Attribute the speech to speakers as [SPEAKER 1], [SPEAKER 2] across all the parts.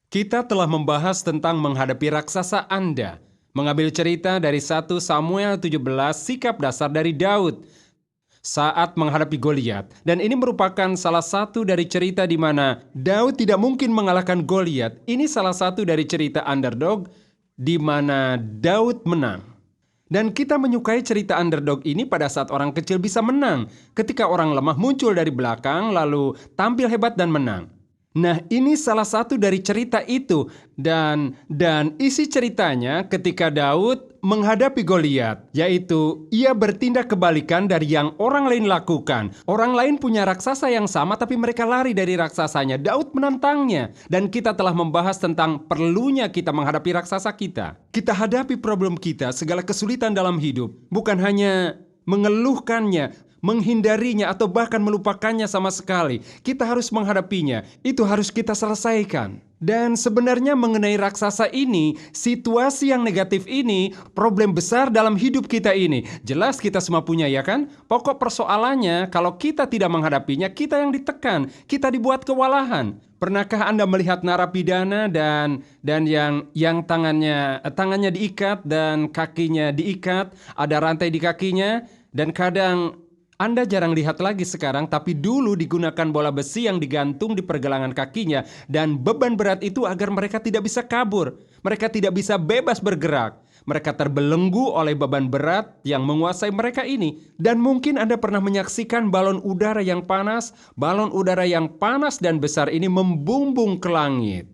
[SPEAKER 1] Kita telah membahas tentang menghadapi raksasa Anda, mengambil cerita dari 1 Samuel 17 sikap dasar dari Daud saat menghadapi Goliat. Dan ini merupakan salah satu dari cerita di mana Daud tidak mungkin mengalahkan Goliat. Ini salah satu dari cerita underdog di mana Daud menang. Dan kita menyukai cerita underdog ini pada saat orang kecil bisa menang, ketika orang lemah muncul dari belakang lalu tampil hebat dan menang. Nah, ini salah satu dari cerita itu dan isi ceritanya ketika Daud menghadapi Goliat, yaitu ia bertindak kebalikan dari yang orang lain lakukan. Orang lain punya raksasa yang sama tapi mereka lari dari raksasanya. Daud menantangnya dan kita telah membahas tentang perlunya kita menghadapi raksasa kita. Kita hadapi problem kita, segala kesulitan dalam hidup, bukan hanya mengeluhkannya, menghindarinya, atau bahkan melupakannya sama sekali. Kita harus menghadapinya. Itu harus kita selesaikan. Dan sebenarnya mengenai raksasa ini, situasi yang negatif ini, problem besar dalam hidup kita ini, jelas kita semua punya, ya kan? Pokok persoalannya, kalau kita tidak menghadapinya, kita yang ditekan, kita dibuat kewalahan. Pernahkah Anda melihat narapidana dan yang tangannya diikat dan kakinya diikat, ada rantai di kakinya, dan kadang Anda jarang lihat lagi sekarang, tapi dulu digunakan bola besi yang digantung di pergelangan kakinya dan beban berat itu agar mereka tidak bisa kabur. Mereka tidak bisa bebas bergerak. Mereka terbelenggu oleh beban berat yang menguasai mereka ini. Dan mungkin Anda pernah menyaksikan balon udara yang panas. Balon udara yang panas dan besar ini membumbung ke langit.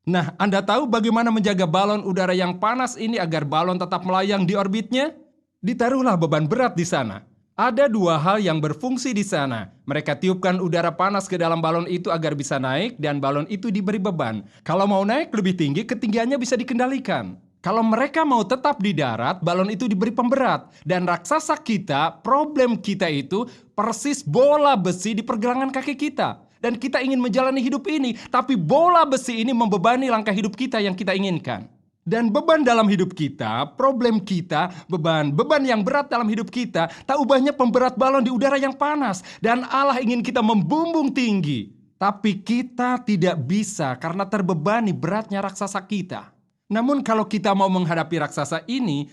[SPEAKER 1] Nah, Anda tahu bagaimana menjaga balon udara yang panas ini agar balon tetap melayang di orbitnya? Ditaruhlah beban berat di sana. Ada dua hal yang berfungsi di sana. Mereka tiupkan udara panas ke dalam balon itu agar bisa naik dan balon itu diberi beban. Kalau mau naik lebih tinggi, ketinggiannya bisa dikendalikan. Kalau mereka mau tetap di darat, balon itu diberi pemberat. Dan raksasa kita, problem kita itu persis bola besi di pergelangan kaki kita. Dan kita ingin menjalani hidup ini, tapi bola besi ini membebani langkah hidup kita yang kita inginkan. Dan beban dalam hidup kita, problem kita, beban yang berat dalam hidup kita, tak ubahnya pemberat balon di udara yang panas. Dan Allah ingin kita membumbung tinggi. Tapi kita tidak bisa karena terbebani beratnya raksasa kita. Namun kalau kita mau menghadapi raksasa ini,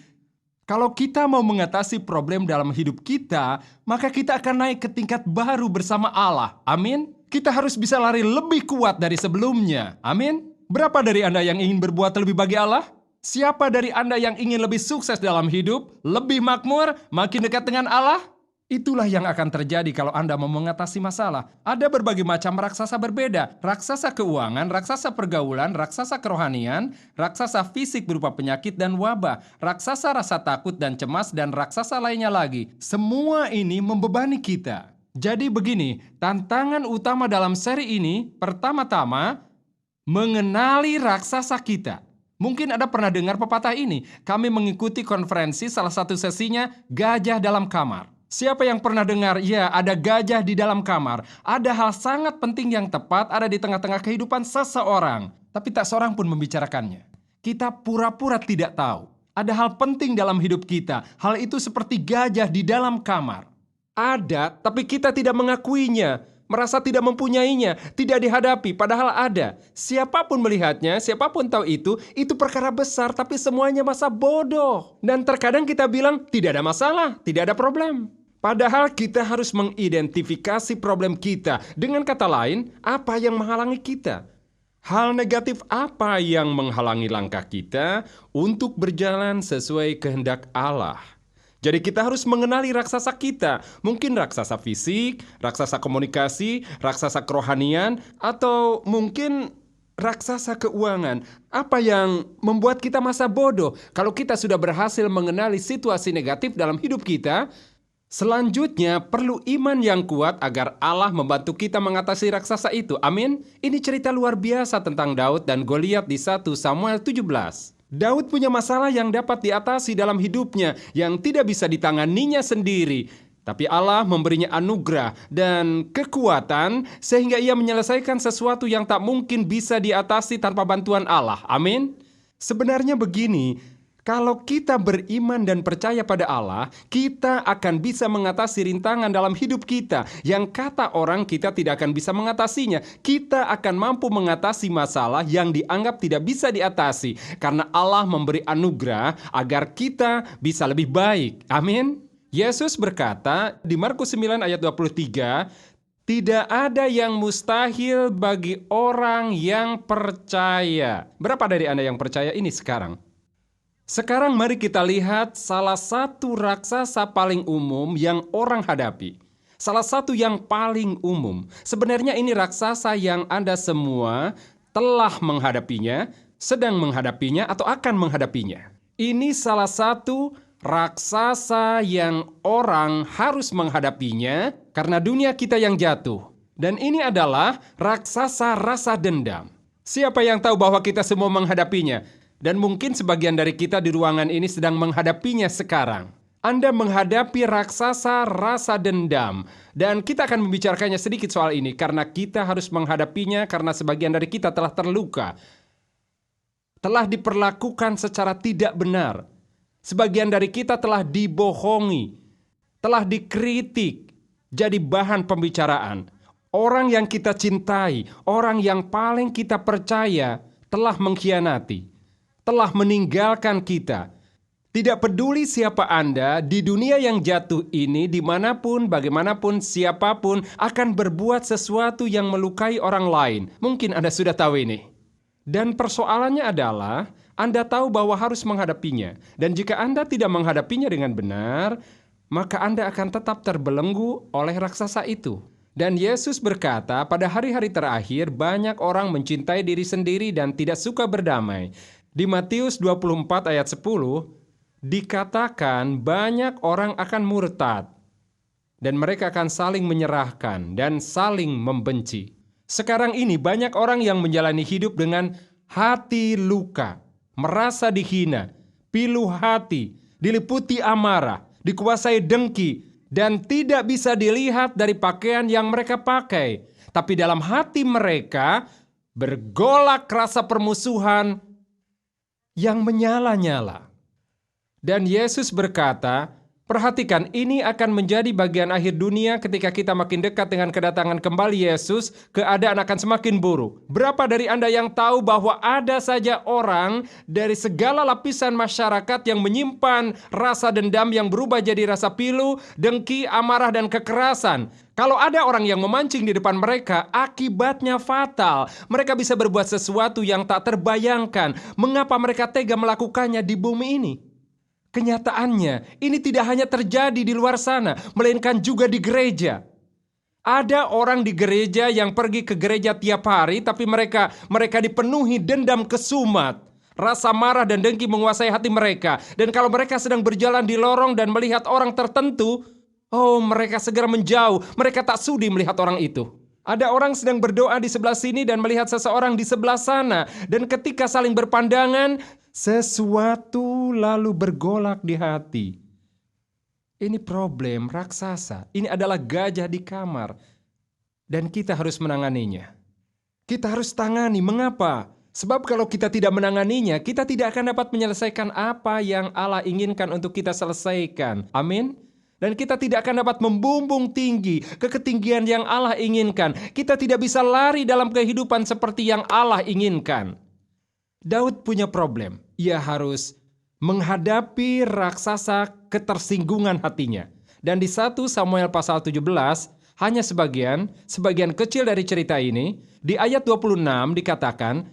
[SPEAKER 1] kalau kita mau mengatasi problem dalam hidup kita, maka kita akan naik ke tingkat baru bersama Allah. Amin. Kita harus bisa lari lebih kuat dari sebelumnya. Amin. Berapa dari Anda yang ingin berbuat lebih bagi Allah? Siapa dari Anda yang ingin lebih sukses dalam hidup, lebih makmur, makin dekat dengan Allah? Itulah yang akan terjadi kalau Anda mau mengatasi masalah. Ada berbagai macam raksasa berbeda. Raksasa keuangan, raksasa pergaulan, raksasa kerohanian, raksasa fisik berupa penyakit dan wabah, raksasa rasa takut dan cemas, dan raksasa lainnya lagi. Semua ini membebani kita. Jadi begini, tantangan utama dalam seri ini, pertama-tama, mengenali raksasa kita. Mungkin Anda pernah dengar pepatah ini. Kami mengikuti konferensi, salah satu sesinya gajah dalam kamar. Siapa yang pernah dengar, ya ada gajah di dalam kamar. Ada hal sangat penting yang tepat ada di tengah-tengah kehidupan seseorang. Tapi tak seorang pun membicarakannya. Kita pura-pura tidak tahu. Ada hal penting dalam hidup kita. Hal itu seperti gajah di dalam kamar. Ada, tapi kita tidak mengakuinya. Merasa tidak mempunyainya, tidak dihadapi, padahal ada. Siapapun melihatnya, siapapun tahu itu perkara besar, tapi semuanya masa bodoh. Dan terkadang kita bilang, tidak ada masalah, tidak ada problem. Padahal kita harus mengidentifikasi problem kita. Dengan kata lain, apa yang menghalangi kita? Hal negatif apa yang menghalangi langkah kita untuk berjalan sesuai kehendak Allah? Jadi kita harus mengenali raksasa kita. Mungkin raksasa fisik, raksasa komunikasi, raksasa kerohanian, atau mungkin raksasa keuangan. Apa yang membuat kita masa bodoh? Kalau kita sudah berhasil mengenali situasi negatif dalam hidup kita, selanjutnya perlu iman yang kuat agar Allah membantu kita mengatasi raksasa itu. Amin. Ini cerita luar biasa tentang Daud dan Goliat di 1 Samuel 17. Daud punya masalah yang dapat diatasi dalam hidupnya yang tidak bisa ditanganinya sendiri. Tapi Allah memberinya anugerah dan kekuatan sehingga ia menyelesaikan sesuatu yang tak mungkin bisa diatasi tanpa bantuan Allah. Amin. Sebenarnya begini, Kalau kita beriman dan percaya pada Allah, kita akan bisa mengatasi rintangan dalam hidup kita yang kata orang kita tidak akan bisa mengatasinya. Kita akan mampu mengatasi masalah yang dianggap tidak bisa diatasi karena Allah memberi anugerah agar kita bisa lebih baik. Amin. Yesus berkata di Markus 9 ayat 23, "Tidak ada yang mustahil bagi orang yang percaya." Berapa dari Anda yang percaya ini sekarang? Sekarang mari kita lihat salah satu raksasa paling umum yang orang hadapi. Salah satu yang paling umum. Sebenarnya ini raksasa yang Anda semua telah menghadapinya, sedang menghadapinya, atau akan menghadapinya. Ini salah satu raksasa yang orang harus menghadapinya karena dunia kita yang jatuh. Dan ini adalah raksasa rasa dendam. Siapa yang tahu bahwa kita semua menghadapinya? Dan mungkin sebagian dari kita di ruangan ini sedang menghadapinya sekarang. Anda menghadapi raksasa rasa dendam. Dan kita akan membicarakannya sedikit soal ini karena kita harus menghadapinya karena sebagian dari kita telah terluka. Telah diperlakukan secara tidak benar. Sebagian dari kita telah dibohongi. Telah dikritik. Jadi bahan pembicaraan. Orang yang kita cintai, orang yang paling kita percaya telah mengkhianati. Telah meninggalkan kita. Tidak peduli siapa Anda di dunia yang jatuh ini, dimanapun, bagaimanapun, siapapun akan berbuat sesuatu yang melukai orang lain. Mungkin Anda sudah tahu ini. Dan persoalannya adalah, Anda tahu bahwa harus menghadapinya. Dan jika Anda tidak menghadapinya dengan benar, maka Anda akan tetap terbelenggu oleh raksasa itu. Dan Yesus berkata, pada hari-hari terakhir banyak orang mencintai diri sendiri dan tidak suka berdamai. Di Matius 24 ayat 10, dikatakan banyak orang akan murtad. Dan mereka akan saling menyerahkan dan saling membenci. Sekarang ini banyak orang yang menjalani hidup dengan hati luka, merasa dihina, pilu hati, diliputi amarah, dikuasai dengki, dan tidak bisa dilihat dari pakaian yang mereka pakai. Tapi dalam hati mereka bergolak rasa permusuhan yang menyala-nyala. Dan Yesus berkata, perhatikan, ini akan menjadi bagian akhir dunia ketika kita makin dekat dengan kedatangan kembali Yesus, keadaan akan semakin buruk. Berapa dari Anda yang tahu bahwa ada saja orang dari segala lapisan masyarakat yang menyimpan rasa dendam yang berubah jadi rasa pilu, dengki, amarah, dan kekerasan? Kalau ada orang yang memancing di depan mereka, akibatnya fatal. Mereka bisa berbuat sesuatu yang tak terbayangkan. Mengapa mereka tega melakukannya di bumi ini? Kenyataannya, ini tidak hanya terjadi di luar sana, melainkan juga di gereja. Ada orang di gereja yang pergi ke gereja tiap hari, tapi mereka dipenuhi dendam kesumat. Rasa marah dan dengki menguasai hati mereka. Dan kalau mereka sedang berjalan di lorong dan melihat orang tertentu, mereka segera menjauh. Mereka tak sudi melihat orang itu. Ada orang sedang berdoa di sebelah sini dan melihat seseorang di sebelah sana. Dan ketika saling berpandangan, sesuatu lalu bergolak di hati. Ini problem raksasa. Ini adalah gajah di kamar. Dan kita harus menanganinya. Kita harus tangani. Mengapa? Sebab kalau kita tidak menanganinya, kita tidak akan dapat menyelesaikan apa yang Allah inginkan untuk kita selesaikan. Amin. Dan kita tidak akan dapat membumbung tinggi ke ketinggian yang Allah inginkan. Kita tidak bisa lari dalam kehidupan seperti yang Allah inginkan. Daud punya problem. Ia harus menghadapi raksasa ketersinggungan hatinya. Dan di 1 Samuel pasal 17, hanya sebagian kecil dari cerita ini, di ayat 26 dikatakan,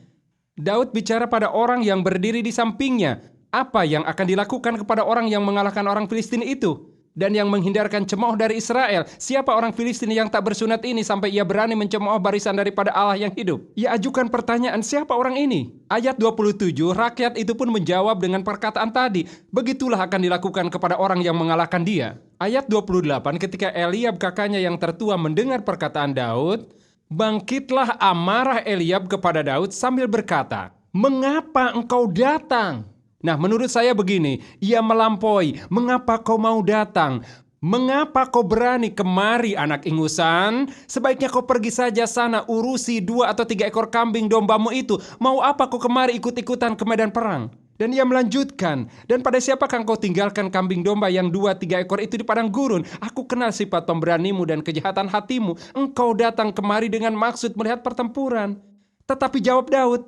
[SPEAKER 1] Daud bicara pada orang yang berdiri di sampingnya. Apa yang akan dilakukan kepada orang yang mengalahkan orang Filistin itu? Dan yang menghindarkan cemooh dari Israel. Siapa orang Filistin yang tak bersunat ini sampai ia berani mencemooh barisan daripada Allah yang hidup? Ia ajukan pertanyaan, siapa orang ini? Ayat 27, rakyat itu pun menjawab dengan perkataan tadi. Begitulah akan dilakukan kepada orang yang mengalahkan dia. Ayat 28, ketika Eliab kakaknya yang tertua mendengar perkataan Daud, bangkitlah amarah Eliab kepada Daud sambil berkata, "Mengapa engkau datang?" Nah, menurut saya begini, ia melampaui. Mengapa kau mau datang? Mengapa kau berani kemari, anak ingusan? Sebaiknya kau pergi saja sana, urusi 2 atau 3 ekor kambing dombamu itu. Mau apa kau kemari ikut-ikutan ke medan perang? Dan ia melanjutkan, dan pada siapakah engkau tinggalkan kambing domba yang 2-3 ekor itu di padang gurun? Aku kenal sifat pemberanimu dan kejahatan hatimu. Engkau datang kemari dengan maksud melihat pertempuran. Tetapi jawab Daud,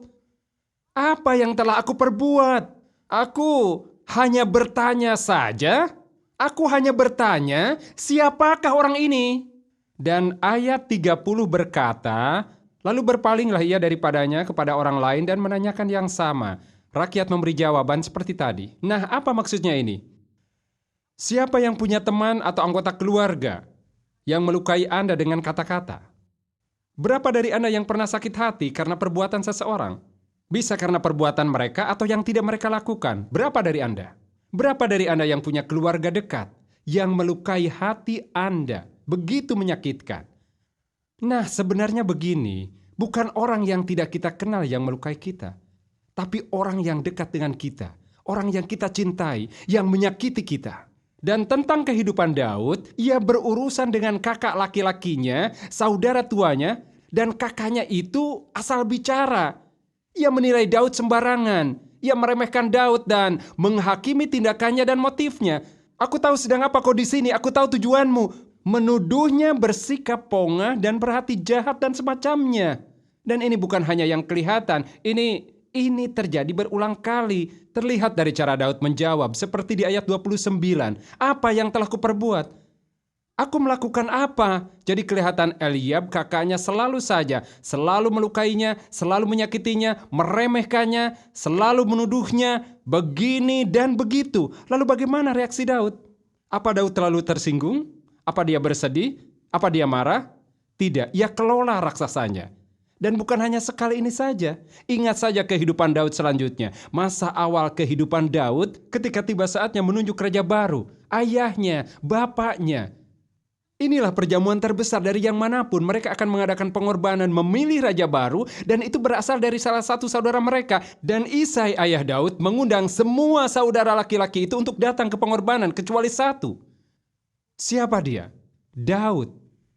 [SPEAKER 1] apa yang telah aku perbuat? Aku hanya bertanya saja. Aku hanya bertanya, siapakah orang ini? Dan ayat 30 berkata, lalu berpalinglah ia daripadanya kepada orang lain dan menanyakan yang sama. Rakyat memberi jawaban seperti tadi. Nah, apa maksudnya ini? Siapa yang punya teman atau anggota keluarga yang melukai Anda dengan kata-kata? Berapa dari Anda yang pernah sakit hati karena perbuatan seseorang? Bisa karena perbuatan mereka atau yang tidak mereka lakukan. Berapa dari Anda? Berapa dari Anda yang punya keluarga dekat yang melukai hati Anda? Begitu menyakitkan. Nah, sebenarnya begini, bukan orang yang tidak kita kenal yang melukai kita, tapi orang yang dekat dengan kita, orang yang kita cintai, yang menyakiti kita. Dan tentang kehidupan Daud, ia berurusan dengan kakak laki-lakinya, saudara tuanya, dan kakaknya itu asal bicara. Ia menilai Daud sembarangan, ia meremehkan Daud dan menghakimi tindakannya dan motifnya. Aku tahu sedang apa kau di sini, aku tahu tujuanmu. Menuduhnya bersikap pongah dan berhati jahat dan semacamnya. Dan ini bukan hanya yang kelihatan, ini terjadi berulang kali. Terlihat dari cara Daud menjawab seperti di ayat 29. Apa yang telah kuperbuat? Aku melakukan apa? Jadi kelihatan Eliab kakaknya selalu saja, selalu melukainya, selalu menyakitinya, meremehkannya, selalu menuduhnya, begini dan begitu. Lalu bagaimana reaksi Daud? Apa Daud terlalu tersinggung? Apa dia bersedih? Apa dia marah? Tidak, ia kelola raksasanya. Dan bukan hanya sekali ini saja. Ingat saja kehidupan Daud selanjutnya. Masa awal kehidupan Daud ketika tiba saatnya menunjuk raja baru. Ayahnya, bapaknya. Inilah perjamuan terbesar dari yang manapun. Mereka akan mengadakan pengorbanan memilih raja baru. Dan itu berasal dari salah satu saudara mereka. Dan Isai ayah Daud mengundang semua saudara laki-laki itu untuk datang ke pengorbanan kecuali satu. Siapa dia? Daud.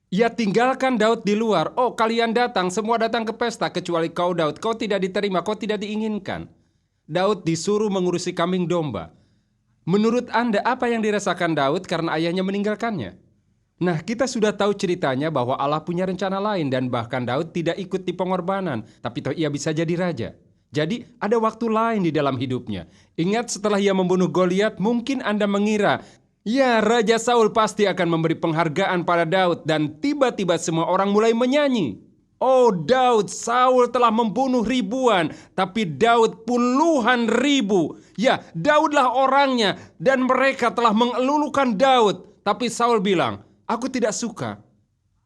[SPEAKER 1] Ia tinggalkan Daud di luar. Oh, kalian datang, semua datang ke pesta kecuali kau Daud. Kau tidak diterima, kau tidak diinginkan. Daud disuruh mengurusi kambing domba. Menurut Anda, apa yang dirasakan Daud karena ayahnya meninggalkannya? Nah, kita sudah tahu ceritanya bahwa Allah punya rencana lain dan bahkan Daud tidak ikut di pengorbanan, tapi toh ia bisa jadi raja. Jadi ada waktu lain di dalam hidupnya. Ingat setelah ia membunuh Goliat, mungkin Anda mengira, ya, Raja Saul pasti akan memberi penghargaan pada Daud dan tiba-tiba semua orang mulai menyanyi. Oh Daud, Saul telah membunuh ribuan, tapi Daud puluhan ribu. Ya, Daudlah orangnya dan mereka telah mengelulukan Daud. Tapi Saul bilang, aku tidak suka.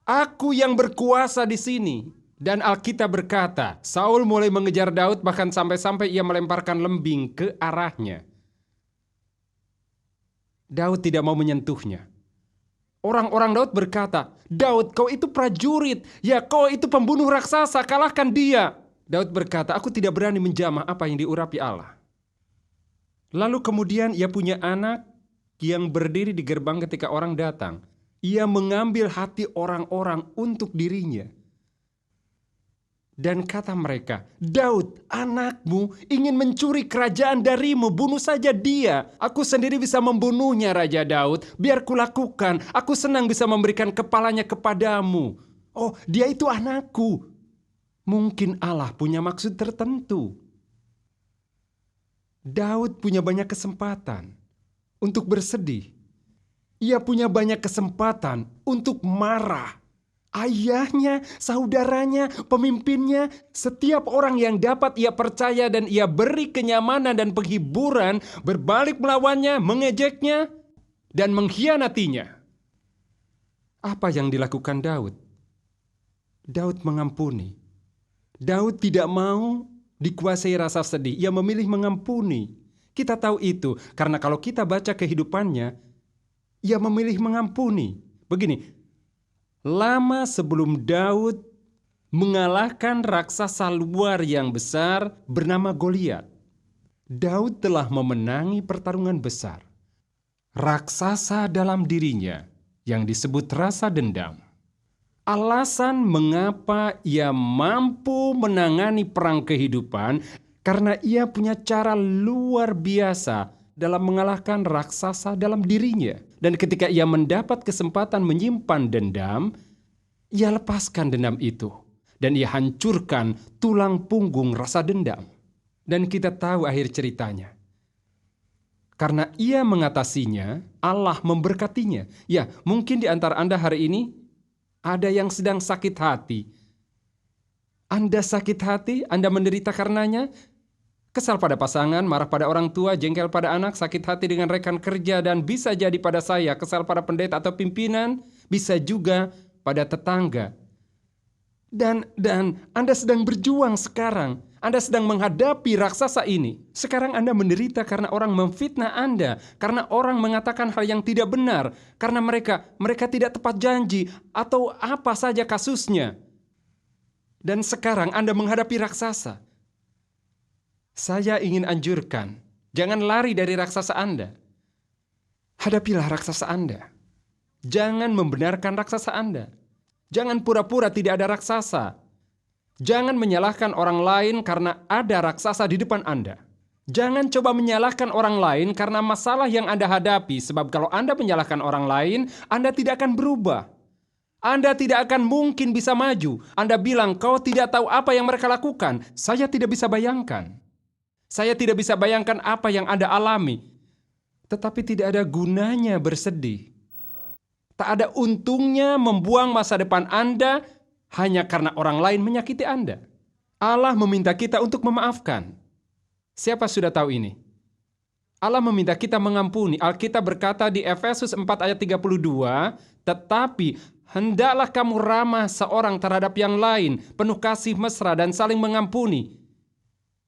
[SPEAKER 1] Aku yang berkuasa di sini. Dan Alkitab berkata, Saul mulai mengejar Daud bahkan sampai-sampai ia melemparkan lembing ke arahnya. Daud tidak mau menyentuhnya. Orang-orang Daud berkata, Daud, kau itu prajurit. Ya, kau itu pembunuh raksasa, kalahkan dia. Daud berkata, aku tidak berani menjamah apa yang diurapi Allah. Lalu kemudian ia punya anak yang berdiri di gerbang ketika orang datang. Ia mengambil hati orang-orang untuk dirinya. Dan kata mereka, Daud, anakmu ingin mencuri kerajaan darimu, bunuh saja dia. Aku sendiri bisa membunuhnya, Raja Daud. Biar kulakukan, aku senang bisa memberikan kepalanya kepadamu. Oh, dia itu anakku. Mungkin Allah punya maksud tertentu. Daud punya banyak kesempatan untuk bersedih. Ia punya banyak kesempatan untuk marah. Ayahnya, saudaranya, pemimpinnya, setiap orang yang dapat ia percaya dan ia beri kenyamanan dan penghiburan berbalik melawannya, mengejeknya, dan mengkhianatinya. Apa yang dilakukan Daud? Daud mengampuni. Daud tidak mau dikuasai rasa sedih. Ia memilih mengampuni. Kita tahu itu karena kalau kita baca kehidupannya, ia memilih mengampuni. Begini, lama sebelum Daud mengalahkan raksasa luar yang besar bernama Goliat, Daud telah memenangi pertarungan besar. Raksasa dalam dirinya yang disebut rasa dendam. Alasan mengapa ia mampu menangani perang kehidupan Karena ia punya cara luar biasa dalam mengalahkan raksasa dalam dirinya. Dan ketika ia mendapat kesempatan menyimpan dendam, ia lepaskan dendam itu. Dan ia hancurkan tulang punggung rasa dendam. Dan kita tahu akhir ceritanya. Karena ia mengatasinya, Allah memberkatinya. Ya, mungkin di antara Anda hari ini ada yang sedang sakit hati. Anda sakit hati, Anda menderita karenanya. Kesal pada pasangan, marah pada orang tua, jengkel pada anak, sakit hati dengan rekan kerja, dan bisa jadi pada saya, kesal pada pendeta atau pimpinan, bisa juga pada tetangga. Dan Anda sedang berjuang sekarang. Anda sedang menghadapi raksasa ini. Sekarang Anda menderita karena orang memfitnah Anda, karena orang mengatakan hal yang tidak benar, karena mereka tidak tepat janji, atau apa saja kasusnya. Dan sekarang Anda menghadapi raksasa. Saya ingin anjurkan, jangan lari dari raksasa Anda. Hadapilah raksasa Anda. Jangan membenarkan raksasa Anda. Jangan pura-pura tidak ada raksasa. Jangan menyalahkan orang lain karena ada raksasa di depan Anda. Jangan coba menyalahkan orang lain karena masalah yang Anda hadapi, sebab kalau Anda menyalahkan orang lain, Anda tidak akan berubah. Anda tidak akan mungkin bisa maju. Anda bilang, kau tidak tahu apa yang mereka lakukan. Saya tidak bisa bayangkan. Saya tidak bisa bayangkan apa yang Anda alami. Tetapi tidak ada gunanya bersedih. Tak ada untungnya membuang masa depan Anda hanya karena orang lain menyakiti Anda. Allah meminta kita untuk memaafkan. Siapa sudah tahu ini? Allah meminta kita mengampuni. Alkitab berkata di Efesus 4 ayat 32, tetapi hendaklah kamu ramah seorang terhadap yang lain, penuh kasih mesra dan saling mengampuni.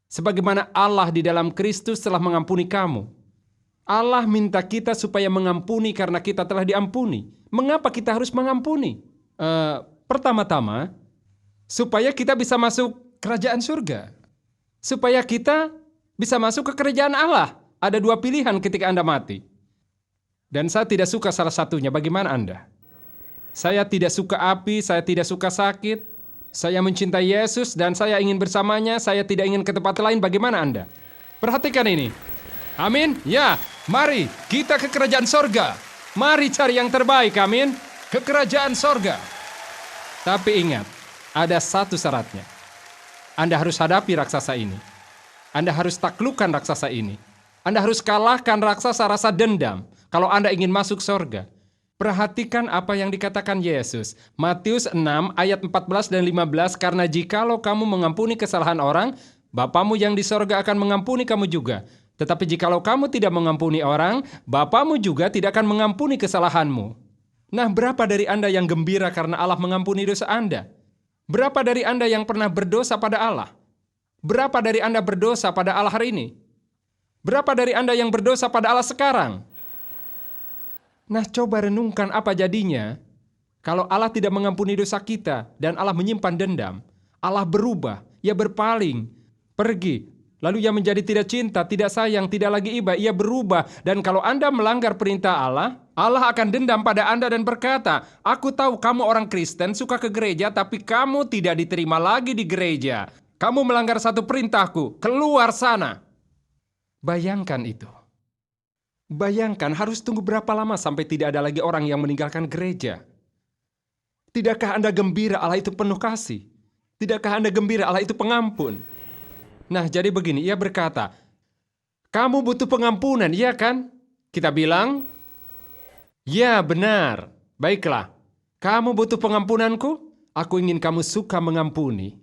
[SPEAKER 1] Sebagaimana Allah di dalam Kristus telah mengampuni kamu. Allah minta kita supaya mengampuni karena kita telah diampuni. Mengapa kita harus mengampuni? Pertama-tama, supaya kita bisa masuk kerajaan surga. Supaya kita bisa masuk ke kerajaan Allah. Ada dua pilihan ketika Anda mati. Dan saya tidak suka salah satunya. Bagaimana Anda? Saya tidak suka api, saya tidak suka sakit. Saya mencintai Yesus dan saya ingin bersamanya, saya tidak ingin ke tempat lain. Bagaimana Anda? Perhatikan ini. Amin? Ya, mari kita ke kerajaan sorga. Mari cari yang terbaik, amin? Ke kerajaan sorga. Tapi ingat, ada satu syaratnya. Anda harus hadapi raksasa ini. Anda harus taklukkan raksasa ini. Anda harus kalahkan raksasa rasa dendam kalau Anda ingin masuk sorga. Perhatikan apa yang dikatakan Yesus. Matius 6 ayat 14 dan 15, karena jikalau kamu mengampuni kesalahan orang, Bapamu yang di sorga akan mengampuni kamu juga. Tetapi jikalau kamu tidak mengampuni orang, Bapamu juga tidak akan mengampuni kesalahanmu. Nah, berapa dari Anda yang gembira karena Allah mengampuni dosa Anda? Berapa dari Anda yang pernah berdosa pada Allah? Berapa dari Anda berdosa pada Allah hari ini? Berapa dari Anda yang berdosa pada Allah sekarang? Nah, coba renungkan apa jadinya kalau Allah tidak mengampuni dosa kita dan Allah menyimpan dendam. Allah berubah, ia berpaling, pergi. Lalu ia menjadi tidak cinta, tidak sayang, tidak lagi iba, ia berubah. Dan kalau Anda melanggar perintah Allah, Allah akan dendam pada Anda dan berkata, aku tahu kamu orang Kristen, suka ke gereja, tapi kamu tidak diterima lagi di gereja. Kamu melanggar satu perintahku, keluar sana. Bayangkan itu. Bayangkan harus tunggu berapa lama sampai tidak ada lagi orang yang meninggalkan gereja. Tidakkah Anda gembira Allah itu penuh kasih? Tidakkah Anda gembira Allah itu pengampun? Nah, jadi begini, ia berkata, kamu butuh pengampunan, iya kan? Kita bilang, ya benar, baiklah. Kamu butuh pengampunanku? Aku ingin kamu suka mengampuni.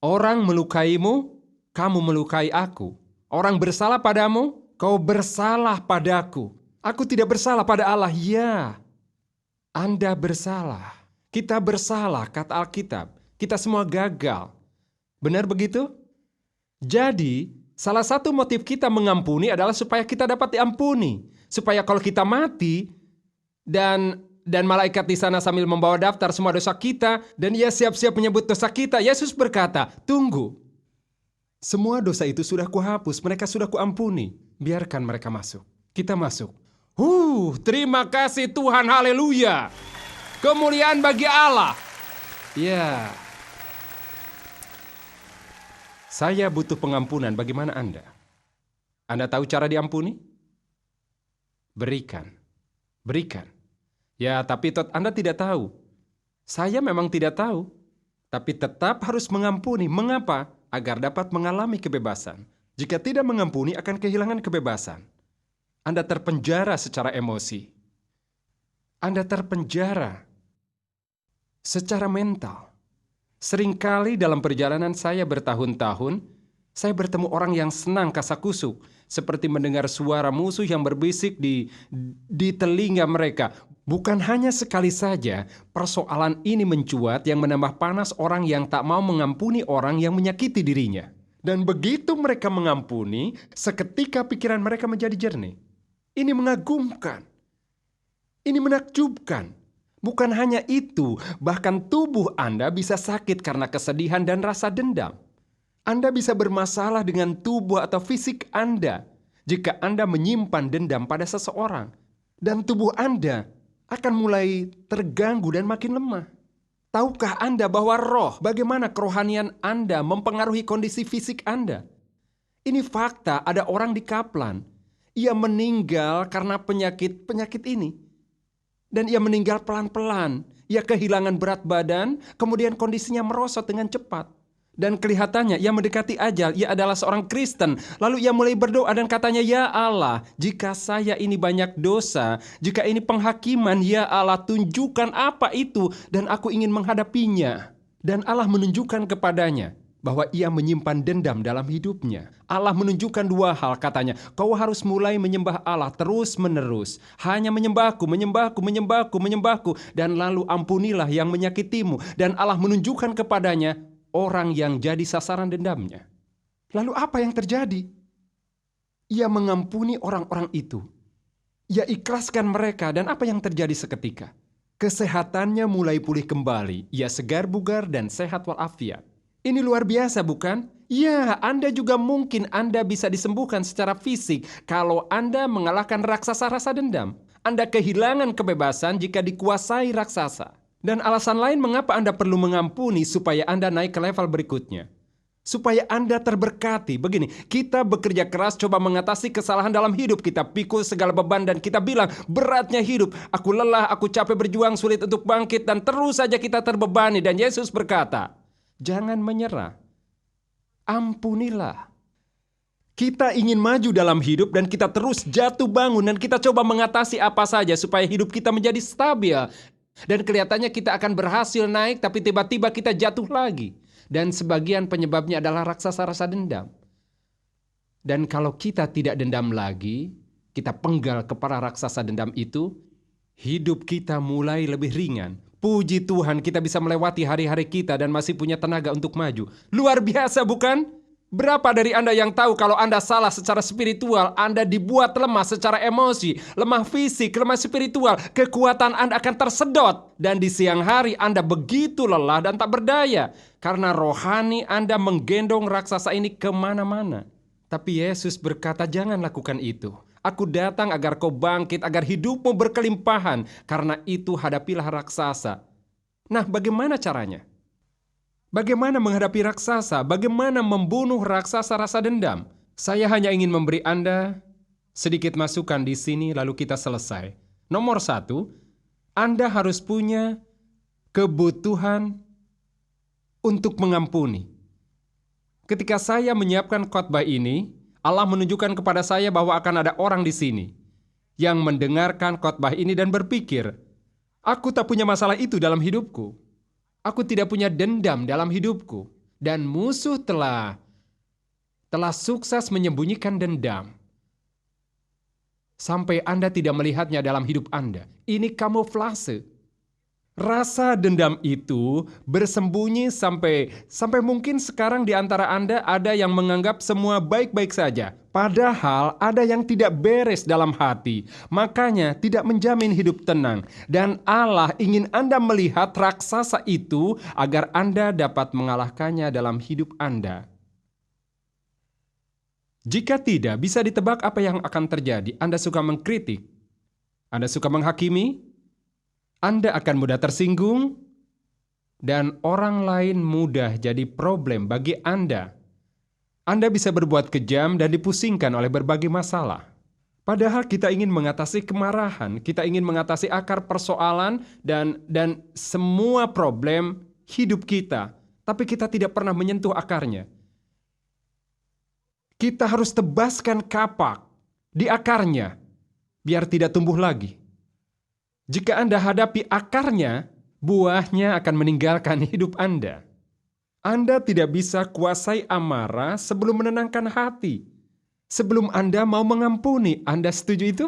[SPEAKER 1] Orang melukaimu, kamu melukai aku. Orang bersalah padamu, kau bersalah padaku. Aku tidak bersalah pada Allah. Ya, Anda bersalah. Kita bersalah, kata Alkitab. Kita semua gagal. Benar begitu? Jadi, salah satu motif kita mengampuni adalah supaya kita dapat diampuni. Supaya kalau kita mati, dan malaikat di sana sambil membawa daftar semua dosa kita, dan ia siap-siap menyebut dosa kita, Yesus berkata, tunggu. Semua dosa itu sudah kuhapus, mereka sudah kuampuni. Biarkan mereka masuk. Kita masuk. Terima kasih Tuhan, haleluya. Kemuliaan bagi Allah. Ya. Saya butuh pengampunan, bagaimana Anda? Anda tahu cara diampuni? Berikan. Berikan. Ya, tapi Anda tidak tahu. Saya memang tidak tahu. Tapi tetap harus mengampuni. Mengapa? Agar dapat mengalami kebebasan. Jika tidak mengampuni, akan kehilangan kebebasan. Anda terpenjara secara emosi. Anda terpenjara secara mental. Seringkali dalam perjalanan saya bertahun-tahun, saya bertemu orang yang senang kasakusuk, seperti mendengar suara musuh yang berbisik di telinga mereka. Bukan hanya sekali saja, persoalan ini mencuat yang menambah panas orang yang tak mau mengampuni orang yang menyakiti dirinya. Dan begitu mereka mengampuni, seketika pikiran mereka menjadi jernih. Ini mengagumkan. Ini menakjubkan. Bukan hanya itu, bahkan tubuh Anda bisa sakit karena kesedihan dan rasa dendam. Anda bisa bermasalah dengan tubuh atau fisik Anda jika Anda menyimpan dendam pada seseorang. Dan tubuh Anda akan mulai terganggu dan makin lemah. Tahukah Anda bahwa bagaimana kerohanian Anda mempengaruhi kondisi fisik Anda? Ini fakta, ada orang di Kaplan. Ia meninggal karena penyakit ini. Dan ia meninggal pelan-pelan. Ia kehilangan berat badan, kemudian kondisinya merosot dengan cepat. Dan kelihatannya ia mendekati ajal, ia adalah seorang Kristen. Lalu ia mulai berdoa dan katanya, "Ya Allah, jika saya ini banyak dosa, jika ini penghakiman, ya Allah tunjukkan apa itu dan aku ingin menghadapinya." Dan Allah menunjukkan kepadanya bahwa ia menyimpan dendam dalam hidupnya. Allah menunjukkan dua hal, katanya, "Kau harus mulai menyembah Allah terus-menerus. Hanya menyembahku, dan lalu ampunilah yang menyakitimu." Dan Allah menunjukkan kepadanya orang yang jadi sasaran dendamnya. Lalu apa yang terjadi? Ia mengampuni orang-orang itu. Ia ikhlaskan mereka, dan apa yang terjadi seketika? Kesehatannya mulai pulih kembali. Ia segar bugar dan sehat walafiat. Ini luar biasa, bukan? Ya, Anda juga mungkin Anda bisa disembuhkan secara fisik kalau Anda mengalahkan raksasa rasa dendam. Anda kehilangan kebebasan jika dikuasai raksasa. Dan alasan lain mengapa Anda perlu mengampuni supaya Anda naik ke level berikutnya. Supaya Anda terberkati. Begini, kita bekerja keras coba mengatasi kesalahan dalam hidup. Kita pikul segala beban dan kita bilang, "Beratnya hidup, aku lelah, aku capek berjuang, sulit untuk bangkit." Dan terus saja kita terbebani. Dan Yesus berkata, jangan menyerah. Ampunilah. Kita ingin maju dalam hidup dan kita terus jatuh bangun dan kita coba mengatasi apa saja supaya hidup kita menjadi stabil. Dan kelihatannya kita akan berhasil naik tapi tiba-tiba kita jatuh lagi. Dan sebagian penyebabnya adalah raksasa rasa dendam. Dan kalau kita tidak dendam lagi, kita penggal kepala raksasa dendam itu, hidup kita mulai lebih ringan. Puji Tuhan, kita bisa melewati hari-hari kita dan masih punya tenaga untuk maju. Luar biasa, bukan? Berapa dari Anda yang tahu kalau Anda salah secara spiritual, Anda dibuat lemah secara emosi, lemah fisik, lemah spiritual, kekuatan Anda akan tersedot. Dan di siang hari Anda begitu lelah dan tak berdaya. Karena rohani Anda menggendong raksasa ini kemana-mana. Tapi Yesus berkata, jangan lakukan itu. Aku datang agar kau bangkit, agar hidupmu berkelimpahan. Karena itu hadapilah raksasa. Nah, bagaimana caranya? Bagaimana menghadapi raksasa? Bagaimana membunuh raksasa rasa dendam? Saya hanya ingin memberi Anda sedikit masukan di sini, lalu kita selesai. Nomor 1, Anda harus punya kebutuhan untuk mengampuni. Ketika saya menyiapkan khotbah ini, Allah menunjukkan kepada saya bahwa akan ada orang di sini yang mendengarkan khotbah ini dan berpikir, aku tak punya masalah itu dalam hidupku. Aku tidak punya dendam dalam hidupku. Dan musuh telah sukses menyembunyikan dendam. Sampai Anda tidak melihatnya dalam hidup Anda. Ini kamuflase. Rasa dendam itu bersembunyi sampai mungkin sekarang di antara Anda ada yang menganggap semua baik-baik saja. Padahal ada yang tidak beres dalam hati. Makanya tidak menjamin hidup tenang. Dan Allah ingin Anda melihat raksasa itu agar Anda dapat mengalahkannya dalam hidup Anda. Jika tidak, bisa ditebak apa yang akan terjadi. Anda suka mengkritik. Anda suka menghakimi. Anda akan mudah tersinggung, dan orang lain mudah jadi problem bagi Anda. Anda bisa berbuat kejam dan dipusingkan oleh berbagai masalah. Padahal kita ingin mengatasi kemarahan, kita ingin mengatasi akar persoalan dan semua problem hidup kita, tapi kita tidak pernah menyentuh akarnya. Kita harus tebaskan kapak di akarnya, biar tidak tumbuh lagi. Jika Anda hadapi akarnya, buahnya akan meninggalkan hidup Anda. Anda tidak bisa kuasai amarah sebelum menenangkan hati. Sebelum Anda mau mengampuni, Anda setuju itu?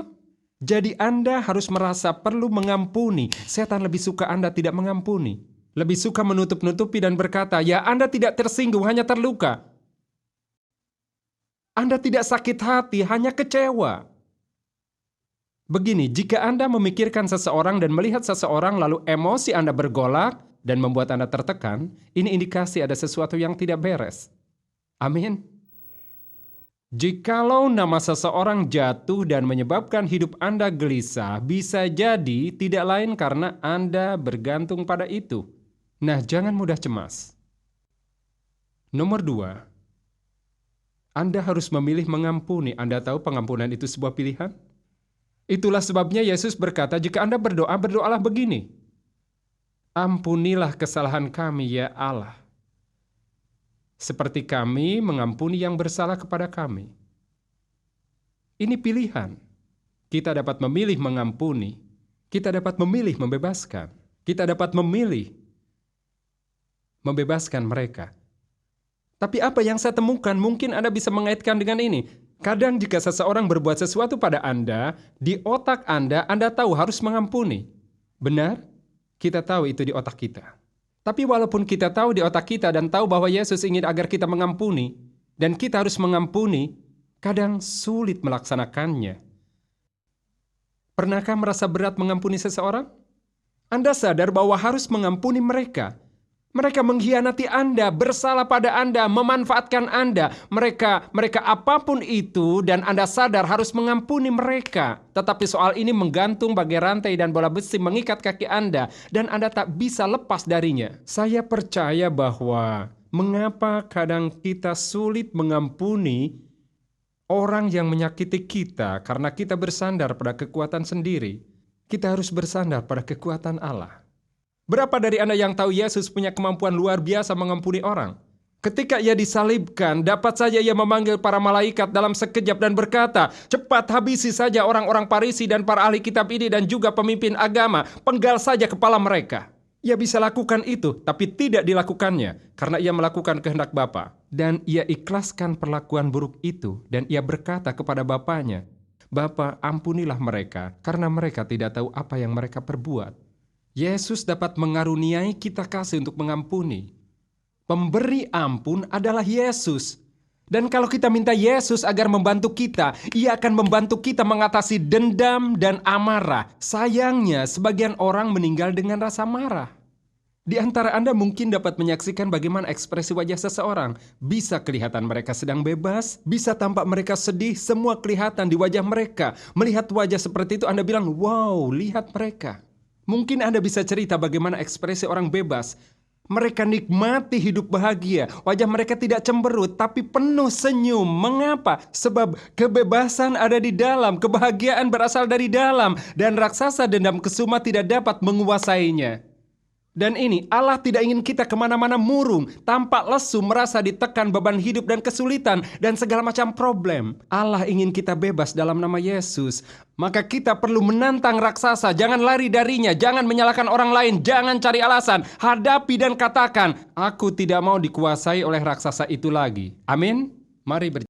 [SPEAKER 1] Jadi Anda harus merasa perlu mengampuni. Setan lebih suka Anda tidak mengampuni. Lebih suka menutup-nutupi dan berkata, ya Anda tidak tersinggung, hanya terluka. Anda tidak sakit hati, hanya kecewa. Begini, jika Anda memikirkan seseorang dan melihat seseorang lalu emosi Anda bergolak dan membuat Anda tertekan, ini indikasi ada sesuatu yang tidak beres. Amin. Jikalau nama seseorang jatuh dan menyebabkan hidup Anda gelisah, bisa jadi tidak lain karena Anda bergantung pada itu. Nah, jangan mudah cemas. Nomor 2, Anda harus memilih mengampuni. Anda tahu pengampunan itu sebuah pilihan? Itulah sebabnya Yesus berkata, jika Anda berdoa, berdoalah begini. Ampunilah kesalahan kami, ya Allah, seperti kami mengampuni yang bersalah kepada kami. Ini pilihan. Kita dapat memilih mengampuni. Kita dapat memilih membebaskan. Kita dapat memilih membebaskan mereka. Tapi apa yang saya temukan, mungkin Anda bisa mengaitkan dengan ini. Kadang jika seseorang berbuat sesuatu pada Anda, di otak Anda tahu harus mengampuni. Benar? Kita tahu itu di otak kita. Tapi walaupun kita tahu di otak kita dan tahu bahwa Yesus ingin agar kita mengampuni, dan kita harus mengampuni, kadang sulit melaksanakannya. Pernahkah merasa berat mengampuni seseorang? Anda sadar bahwa harus mengampuni mereka. Mereka mengkhianati Anda, bersalah pada Anda, memanfaatkan Anda. Mereka apapun itu dan Anda sadar harus mengampuni mereka. Tetapi soal ini menggantung bagai rantai dan bola besi mengikat kaki Anda dan Anda tak bisa lepas darinya. Saya percaya bahwa mengapa kadang kita sulit mengampuni orang yang menyakiti kita karena kita bersandar pada kekuatan sendiri. Kita harus bersandar pada kekuatan Allah. Berapa dari Anda yang tahu Yesus punya kemampuan luar biasa mengampuni orang? Ketika Ia disalibkan, dapat saja Ia memanggil para malaikat dalam sekejap dan berkata, cepat habisi saja orang-orang Farisi dan para ahli kitab ini dan juga pemimpin agama, penggal saja kepala mereka. Ia bisa lakukan itu, tapi tidak dilakukannya, karena Ia melakukan kehendak Bapa. Dan Ia ikhlaskan perlakuan buruk itu, dan Ia berkata kepada Bapanya, Bapa, ampunilah mereka, karena mereka tidak tahu apa yang mereka perbuat. Yesus dapat mengaruniai kita kasih untuk mengampuni. Pemberi ampun adalah Yesus. Dan kalau kita minta Yesus agar membantu kita, Ia akan membantu kita mengatasi dendam dan amarah. Sayangnya, sebagian orang meninggal dengan rasa marah. Di antara Anda mungkin dapat menyaksikan bagaimana ekspresi wajah seseorang. Bisa kelihatan mereka sedang bebas, bisa tampak mereka sedih, semua kelihatan di wajah mereka. Melihat wajah seperti itu Anda bilang, wow, lihat mereka. Mungkin Anda bisa cerita bagaimana ekspresi orang bebas. Mereka nikmati hidup bahagia. Wajah mereka tidak cemberut, tapi penuh senyum. Mengapa? Sebab kebebasan ada di dalam, kebahagiaan berasal dari dalam, dan raksasa dendam kesuma tidak dapat menguasainya. Dan ini, Allah tidak ingin kita kemana-mana murung, tampak lesu, merasa ditekan beban hidup dan kesulitan, dan segala macam problem. Allah ingin kita bebas dalam nama Yesus. Maka kita perlu menantang raksasa, jangan lari darinya, jangan menyalahkan orang lain, jangan cari alasan. Hadapi dan katakan, aku tidak mau dikuasai oleh raksasa itu lagi. Amin. Mari